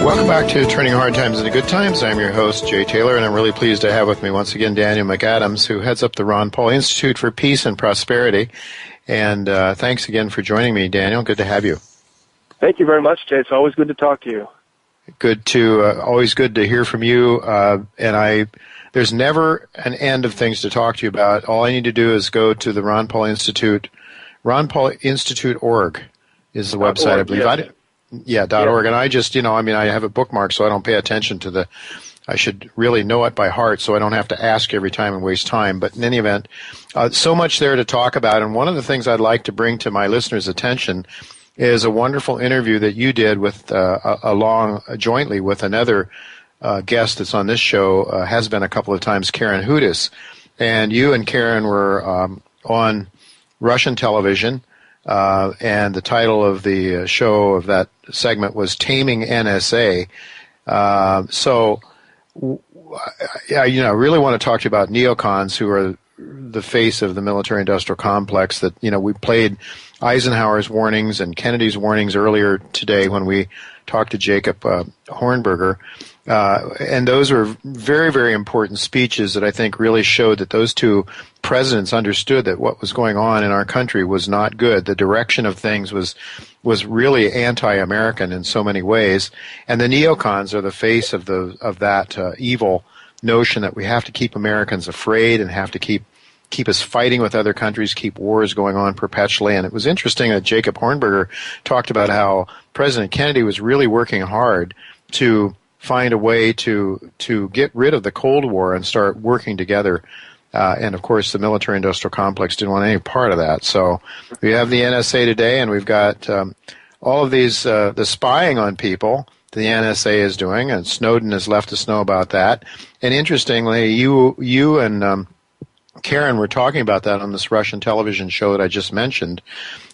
Welcome back to Turning Hard Times into Good Times. I'm your host, Jay Taylor, and I'm really pleased to have with me once again Daniel McAdams, who heads up the Ron Paul Institute for Peace and Prosperity. And thanks again for joining me, Daniel. Good to have you. Thank you very much, Jay. It's always good to talk to you. Always good to hear from you. There's never an end of things to talk to you about. All I need to do is go to the Ron Paul Institute. RonPaulInstitute.org is the website, I believe. Yes. .org. And I just, I have a bookmark, so I don't pay attention to I should really know it by heart, so I don't have to ask every time and waste time. But in any event, so much there to talk about. And one of the things I'd like to bring to my listeners' attention is a wonderful interview that you did with jointly with another guest that's on this show, has been a couple of times, Karen Hudis. And you and Karen were on Russian television. And the title of the show of that segment was Taming NSA. I really want to talk to you about neocons, who are the face of the military-industrial complex. That, we played Eisenhower's warnings and Kennedy's warnings earlier today when we talked to Jacob Hornberger. And those were very, very important speeches that I think really showed that those two presidents understood that what was going on in our country was not good. The direction of things was really anti-American in so many ways. And the neocons are the face of that evil notion that we have to keep Americans afraid and have to keep us fighting with other countries, keep wars going on perpetually. And it was interesting that Jacob Hornberger talked about how President Kennedy was really working hard to find a way to get rid of the Cold War and start working together. And, of course, the military-industrial complex didn't want any part of that. So we have the NSA today, and we've got all of these, the spying on people the NSA is doing, and Snowden has left us know about that. And interestingly, you and Karen were talking about that on this Russian television show that I just mentioned.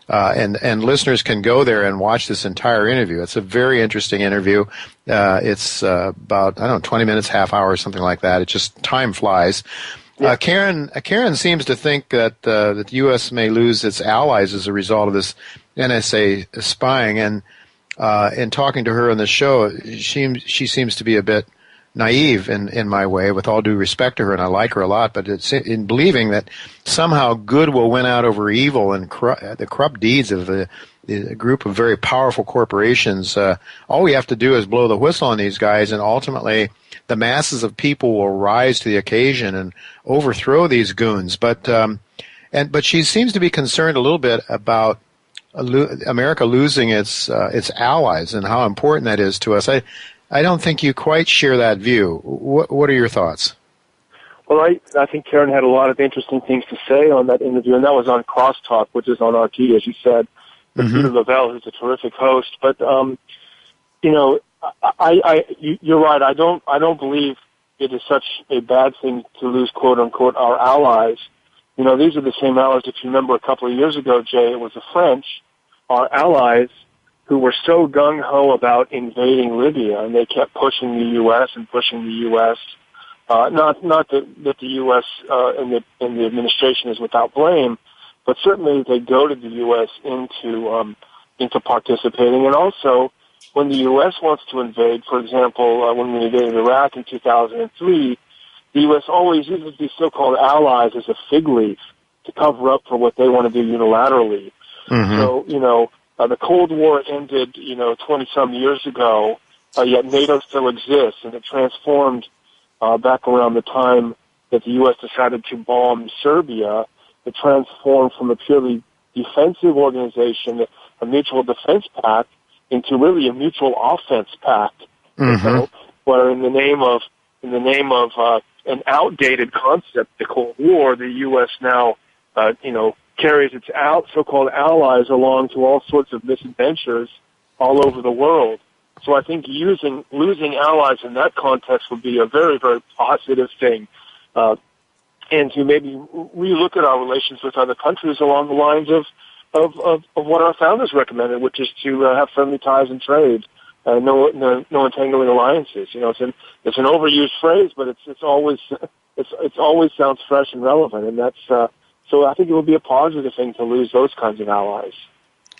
And listeners can go there and watch this entire interview. It's a very interesting interview. It's about, 20 minutes, half hour, something like that. It just, time flies. Yeah. Karen seems to think that the U.S. may lose its allies as a result of this NSA spying. And in talking to her on the show, she seems to be a bit naive in my way, with all due respect to her, and I like her a lot, but it's in believing that somehow good will win out over evil, and the corrupt deeds of the group of very powerful corporations. All we have to do is blow the whistle on these guys, and ultimately the masses of people will rise to the occasion and overthrow these goons. But she seems to be concerned a little bit about America losing its allies and how important that is to us. I don't think you quite share that view. What are your thoughts? Well, I think Karen had a lot of interesting things to say on that interview, and that was on Crosstalk, which is on RT, as you said, with Peter Lavelle, who's a terrific host. But you're right. I don't believe it is such a bad thing to lose, quote unquote, our allies. These are the same allies. If you remember, a couple of years ago, Jay, it was the French, our allies, who were so gung-ho about invading Libya, and they kept pushing the U.S. and pushing the U.S. Not that the U.S. And the administration is without blame, but certainly they goaded the U.S. into participating. And also, when the U.S. wants to invade, for example, when we invaded Iraq in 2003, the U.S. always uses these so-called allies as a fig leaf to cover up for what they want to do unilaterally. So, the Cold War ended, 20-some years ago, yet NATO still exists, and it transformed back around the time that the U.S. decided to bomb Serbia. It transformed from a purely defensive organization, a mutual defense pact, into really a mutual offense pact. So, where in the name of an outdated concept, the Cold War, the U.S. now, carries its so-called allies along to all sorts of misadventures all over the world. So I think losing allies in that context would be a very, very positive thing. And to maybe relook at our relations with other countries along the lines of what our founders recommended, which is to have friendly ties and trade, no entangling alliances. It's an overused phrase, but it's always sounds fresh and relevant, and that's. So I think it would be a positive thing to lose those kinds of allies.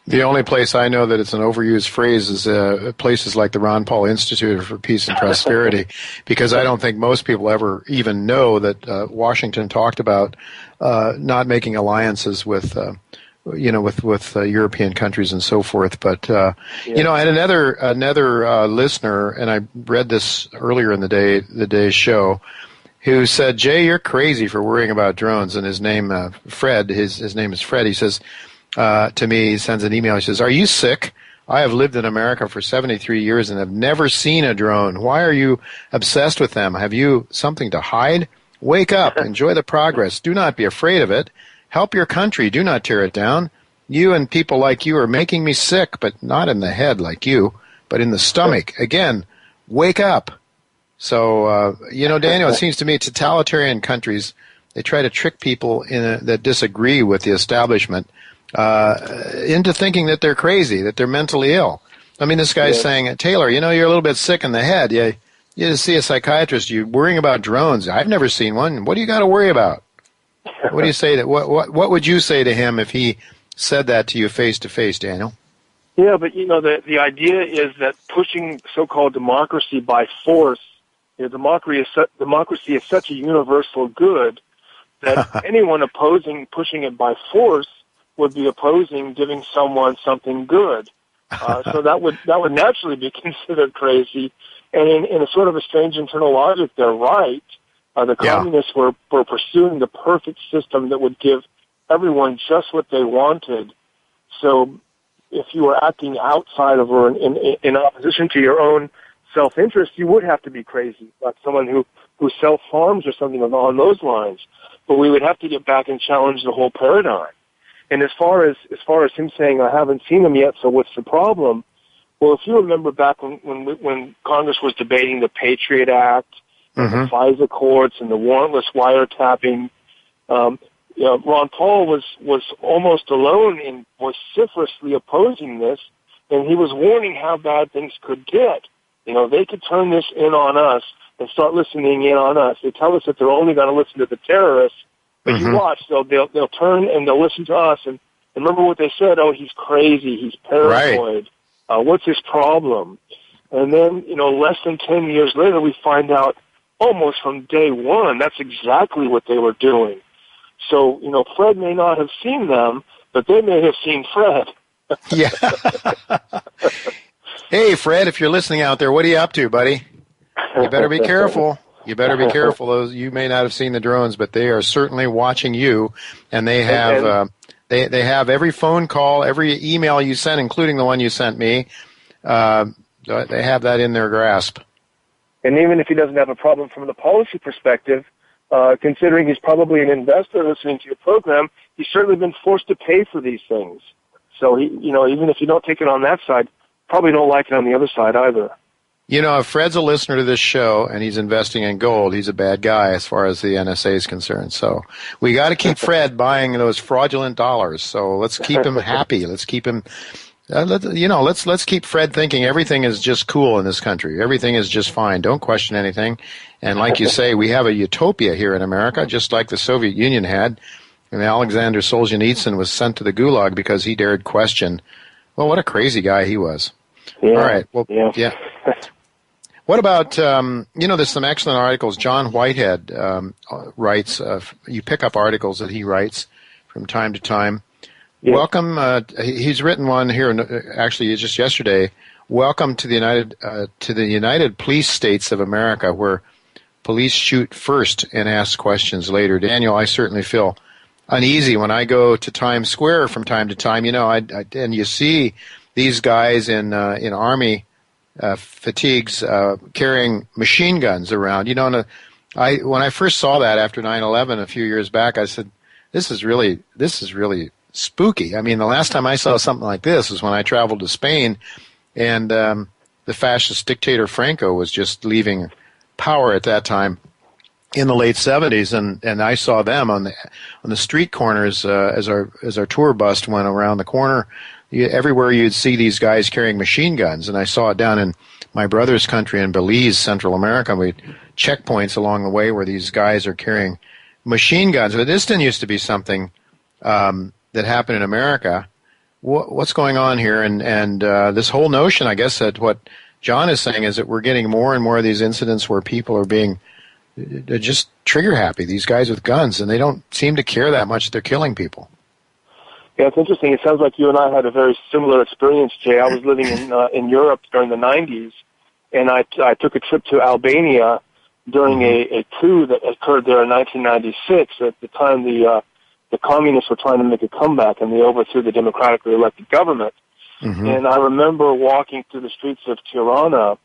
The only place I know that it's an overused phrase is places like the Ron Paul Institute for Peace and Prosperity, because I don't think most people ever even know that Washington talked about not making alliances with European countries and so forth. But I had another listener, and I read this earlier in the day's show, who said, "Jay, you're crazy for worrying about drones." And his name, Fred. His name is Fred. He says. To me, he sends an email. He says, "Are you sick? I have lived in America for 73 years and have never seen a drone. Why are you obsessed with them? Have you something to hide? Wake up. Enjoy the progress. Do not be afraid of it. Help your country. Do not tear it down. You and people like you are making me sick, but not in the head like you, but in the stomach. Again, wake up." So, Daniel, it seems to me totalitarian countries, they try to trick people that disagree with the establishment into thinking that they're crazy, that they're mentally ill. I mean, this guy's saying, "Taylor, you're a little bit sick in the head. You just see a psychiatrist. You're worrying about drones. I've never seen one. What do you got to worry about?" What do you say what would you say to him if he said that to you face to face, Daniel? Yeah, but the idea is that pushing so-called democracy by force, democracy is such a universal good that anyone opposing pushing it by force would be opposing giving someone something good. So that would naturally be considered crazy. And in a sort of a strange internal logic, they're right. The communists were pursuing the perfect system that would give everyone just what they wanted. So if you were acting outside of or in opposition to your own self-interest, you would have to be crazy, like someone who self-harms or something along those lines. But we would have to get back and challenge the whole paradigm. And as far as him saying, "I haven't seen them yet, so what's the problem?" Well, if you remember back when Congress was debating the Patriot Act, and the FISA courts, and the warrantless wiretapping, Ron Paul was almost alone in vociferously opposing this, and he was warning how bad things could get. They could turn this in on us and start listening in on us. They tell us that they're only going to listen to the terrorists. But you watch, they'll turn and they'll listen to us. And remember what they said, "Oh, he's crazy, he's paranoid. Right. What's his problem?" And then, less than 10 years later, we find out almost from day one, that's exactly what they were doing. So, Fred may not have seen them, but they may have seen Fred. Yeah. Hey, Fred, if you're listening out there, what are you up to, buddy? You better be careful. You better be careful. You may not have seen the drones, but they are certainly watching you, and they have they have every phone call, every email you sent, including the one you sent me. They have that in their grasp. And even if he doesn't have a problem from the policy perspective, considering he's probably an investor listening to your program, he's certainly been forced to pay for these things. So even if you don't take it on that side, probably don't like it on the other side either. If Fred's a listener to this show and he's investing in gold, he's a bad guy as far as the NSA is concerned. So we got to keep Fred buying those fraudulent dollars. So let's keep him happy. Let's keep him, let's keep Fred thinking everything is just cool in this country. Everything is just fine. Don't question anything. And like you say, we have a utopia here in America, just like the Soviet Union had. And Alexander Solzhenitsyn was sent to the Gulag because he dared question. Well, what a crazy guy he was. Yeah. All right. Well, yeah. What about, there's some excellent articles. John Whitehead writes, you pick up articles that he writes from time to time. Yeah. Welcome, he's written one here, actually just yesterday, "Welcome to the United Police States of America, where police shoot first and ask questions later." Daniel, I certainly feel uneasy when I go to Times Square from time to time, and you see these guys in Army fatigues carrying machine guns around. When I first saw that after 9/11 a few years back, I said, this is really spooky. I mean, the last time I saw something like this was when I traveled to Spain, and the fascist dictator Franco was just leaving power at that time in the late 70s, and I saw them on the street corners as our tour bus went around the corner. Everywhere you'd see these guys carrying machine guns, and I saw it down in my brother's country in Belize, Central America. We had checkpoints along the way where these guys are carrying machine guns. But this didn't used to be something that happened in America. what's going on here? And this whole notion, I guess, that what John is saying is that we're getting more and more of these incidents where people are being just trigger happy, these guys with guns, and they don't seem to care that much that they're killing people. Yeah, it's interesting. It sounds like you and I had a very similar experience, Jay. I was living in Europe during the 90s, and I took a trip to Albania during a coup that occurred there in 1996. At the time, the communists were trying to make a comeback, and they overthrew the democratically elected government. Mm-hmm. And I remember walking through the streets of Tirana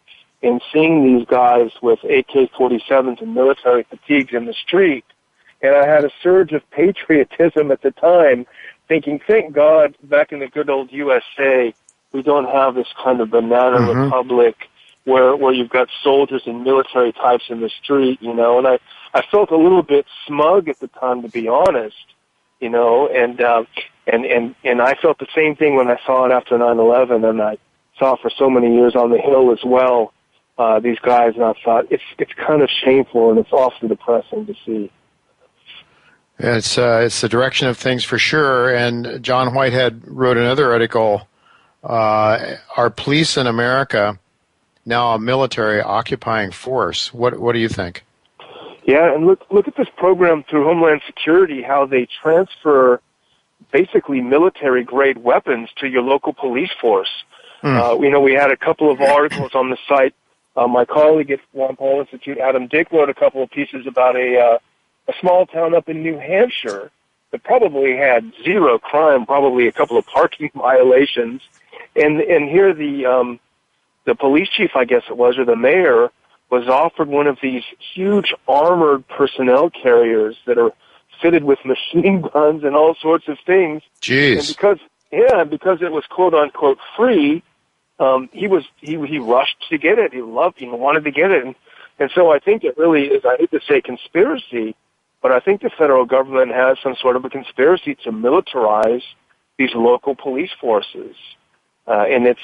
and seeing these guys with AK-47s and military fatigues in the street. And I had a surge of patriotism at the time, thinking, thank God, back in the good old USA, we don't have this kind of banana republic where you've got soldiers and military types in the street, you know. And I felt a little bit smug at the time, to be honest, you know, and I felt the same thing when I saw it after 9/11, and I saw for so many years on the Hill as well, these guys, and I thought it's kind of shameful and it's awfully depressing to see. It's the direction of things for sure. And John Whitehead wrote another article, Are Police in America Now a Military Occupying Force? What do you think? Yeah, and look at this program through Homeland Security, how they transfer basically military-grade weapons to your local police force. You know, we had a couple of articles on the site. My colleague at Ron Paul Institute, Adam Dick, wrote a couple of pieces about a small town up in New Hampshire that probably had zero crime, probably a couple of parking violations. And here the police chief, I guess it was, or the mayor, was offered one of these huge armored personnel carriers that are fitted with machine guns and all sorts of things. Jeez. And because it was quote unquote free, he rushed to get it. He wanted to get it. And so I think it really is, I hate to say conspiracy, but I think the federal government has some sort of a conspiracy to militarize these local police forces. And it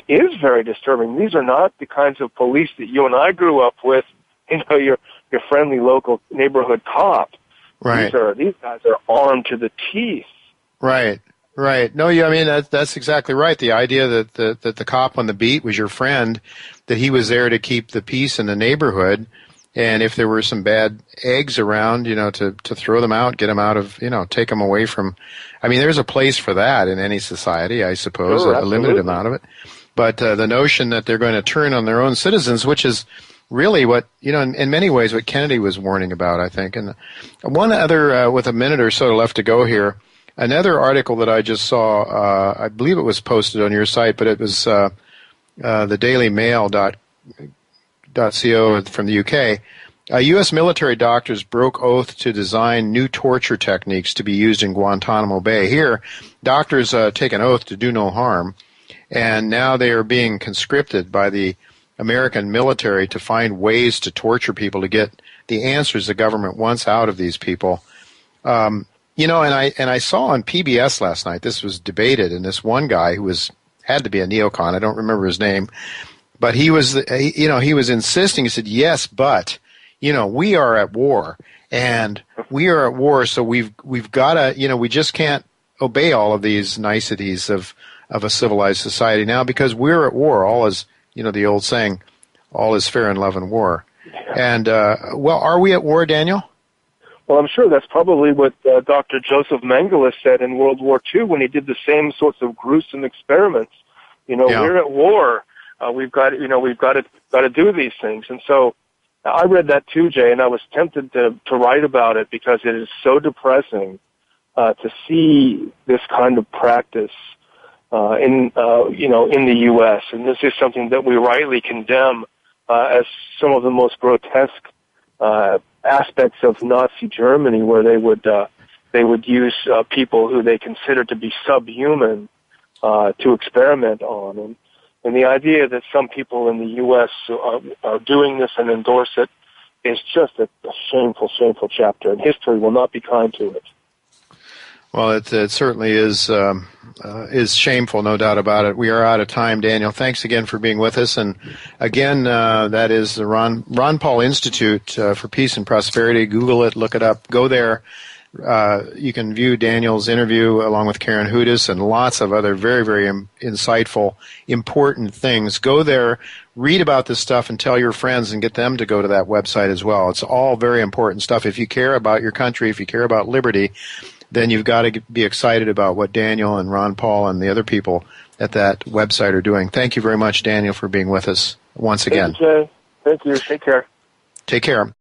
is very disturbing. These are not the kinds of police that you and I grew up with, you know, your friendly local neighborhood cop. Right. These guys are armed to the teeth. Right. No, I mean, that's exactly right. The idea that the cop on the beat was your friend, that he was there to keep the peace in the neighborhood, and if there were some bad eggs around, you know, to throw them out, get them out of, you know, take them away from. I mean, there's a place for that in any society, I suppose, sure, a limited amount of it. But the notion that they're going to turn on their own citizens, which is really what, you know, in many ways what Kennedy was warning about, I think. And one other, with a minute or so left to go here, another article that I just saw, I believe it was posted on your site, but it was the dailymail.co from the UK. U.S. military doctors broke oath to design new torture techniques to be used in Guantanamo Bay. Here, doctors take an oath to do no harm, and now they are being conscripted by the American military to find ways to torture people to get the answers the government wants out of these people. You know, and I saw on PBS last night, this was debated, and this one guy who had to be a neocon, I don't remember his name, but he was insisting. He said, yes, but, you know, we are at war, and we are at war, so we've got to, you know, we just can't obey all of these niceties of a civilized society now because we're at war. All is, you know, the old saying, all is fair in love and war. Yeah. And, well, are we at war, Daniel? Well, I'm sure that's probably what Dr. Joseph Mengele said in World War II when he did the same sorts of gruesome experiments. You know, we're at war. We've got to do these things. And so I read that too, Jay, and I was tempted to write about it because it is so depressing to see this kind of practice in the U.S. And this is something that we rightly condemn as some of the most grotesque aspects of Nazi Germany, where they would use people who they consider to be subhuman to experiment on. And the idea that some people in the U.S. are doing this and endorse it is just a shameful, shameful chapter, and history will not be kind to it. Well, it certainly is shameful, no doubt about it. We are out of time, Daniel. Thanks again for being with us. And again, that is the Ron Paul Institute for Peace and Prosperity. Google it, look it up, go there. You can view Daniel's interview along with Karen Hudis and lots of other very, very insightful, important things. Go there, read about this stuff, and tell your friends and get them to go to that website as well. It's all very important stuff. If you care about your country, if you care about liberty, then you've got to be excited about what Daniel and Ron Paul and the other people at that website are doing. Thank you very much, Daniel, for being with us once again. Thank you, Jay. Thank you. Take care. Take care.